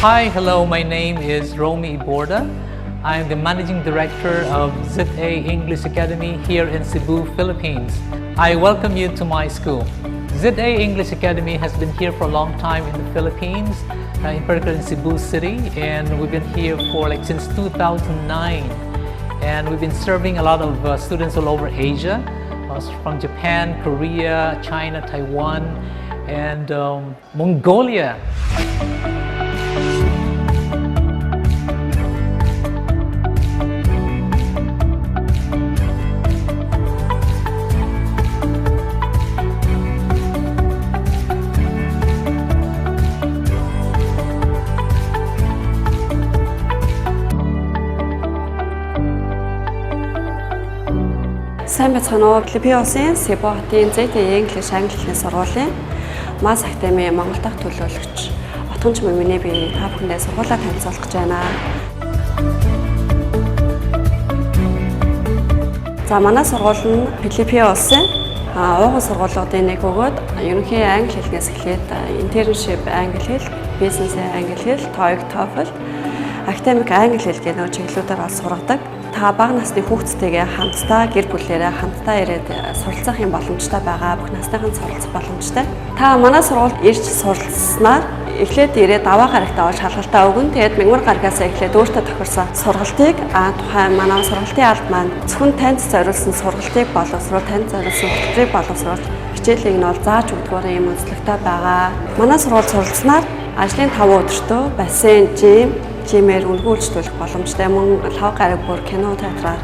Hi, hello, my name is Romy Iborda. I'm the Managing Director of ZA English Academy here in Cebu, Philippines. I welcome you to my school. ZA English Academy has been here for a long time in the Philippines, in particular in Cebu City, and we've been here for since 2009. And we've been serving a lot of students all over Asia, from Japan, Korea, China, Taiwan, and Mongolia. Сайн байцгаана уу? Филиппиносын Cebu хотын ZA English англи хэлний сургуулийн Mass Academy Монгол дахь төлөөлөгч Отгонч Мөминий би та бүхэндээ сургуулаа танилцуулах гэж байна. За манай сургууль нь Филиппин улсын ууган сургуулиудын нэг бөгөөд ерөнхий англи хэлнээс эхлээд internship англи хэл, бизнес англи хэл, TOEIC, TOEFL, академик англи хэл гэх нөө чиглэлүүдээр бол сургадаг. Та бага насны хүүхдтэйгээ хамтдаа гэр бүлээрээ хамтдаа ирээд суралцах юм боломжтой байгаа. Бүх насныхан суралцах боломжтой. Та манай сургуульд ирж суралцснаар эхлээд ирээд даваа гарагтаа олж шалгалтаа өгнө. Тэгээд мягмар гарагаас эхлээд өөртөө тохирсон сургалтыг тухайн манай сургалтын алба маань зөвхөн танд зориулсан сургалтыг боловсруул, танд зориулсан хөтөлбөрийг боловсруул хичээлийг нь бол зааж өгдөгөр юм онцлогтой байгаа. Манай сургууль суралцснаар ажлын 5 өдөртөө бассейн, жимээр үнгүүлжлүүлэх боломжтой. Мөн лав гараг бүр кино театраар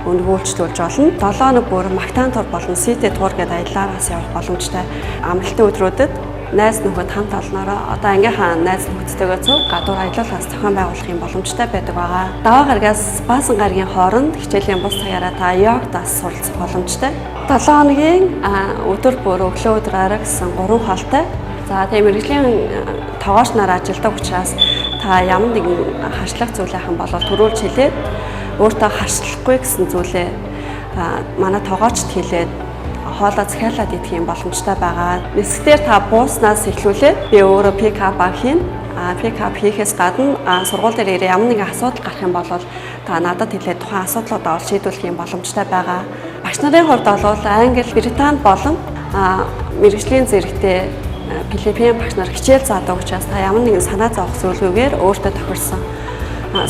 үнгүүлжлүүлж болно. 7 хоног бүр магтаан тур болон ситэ тур гэдэг аяллаараас явах боломжтой. Амралтын өдрүүдэд найз нөхөд хамт олноороо одоо ангийнхаа найз нөхөдтэйгээ цуг гадуур аялуулаас зохион байгуулах юм боломжтой байдаг байгаа. Даваа гарагаас баасан гарагийн хооронд хичээлийн бус цагаараа та йогдаас суралцах боломжтой. 7 хоногийн өдөр бүр өглөө өдөр арай гэсэн 3 хоолтой. За тийм мэргэжлийн тоогооч нар ажилладаг учраас та ямар нэгэн харшлах зүйлийнхэн бол төрүүлж хэлээд өөртөө харшлахгүй гэсэн зүйлээ манай тоогоочд хэлээд хоолоо захиалаад идэх юм боломжтой байгаа. Нисгээр та бууснаас эхлүүлээд би өөрөө пик ап хийн. Пик ап хийхээс гадна сургууль дээр ямар нэгэн асуудал гарах юм бол та надад хэлээд тухайн асуудлуудаа шийдвэрлэх юм боломжтой байгаа. Багш нарын хувьд бол англи, британи болон мэргэжлийн зэрэгтэй Филиппин багш нар хичээл заадаг учраас та ямар нэгэн санаа зовох зүйлгүйгээр өөртөө тохирсон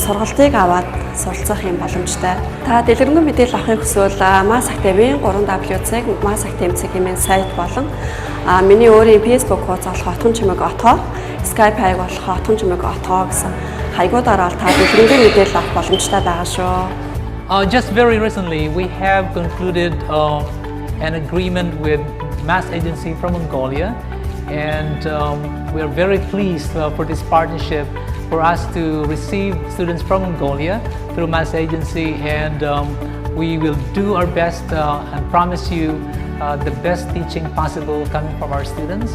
сургалтыг аваад суралцах юм боломжтой. Та дэлгэрэнгүй мэдээлэл авахыг хүсвэл Mass Academy 3W-ийг Mass Academy-ийн сайт болон миний өөрийн Facebook хуудас болох Отгон чимэг отгоо, Skype хаяг болох Отгон чимэг отгоо гэсэн хаягуудаараа та дэлгэрэнгүй мэдээлэл авах боломжтой байгаа шүү. Just very recently, we have concluded an agreement with Mass Agency from Mongolia. And we are very pleased for this partnership, for us to receive students from Mongolia through Mass Agency, and we will do our best and promise you the best teaching possible coming from our students.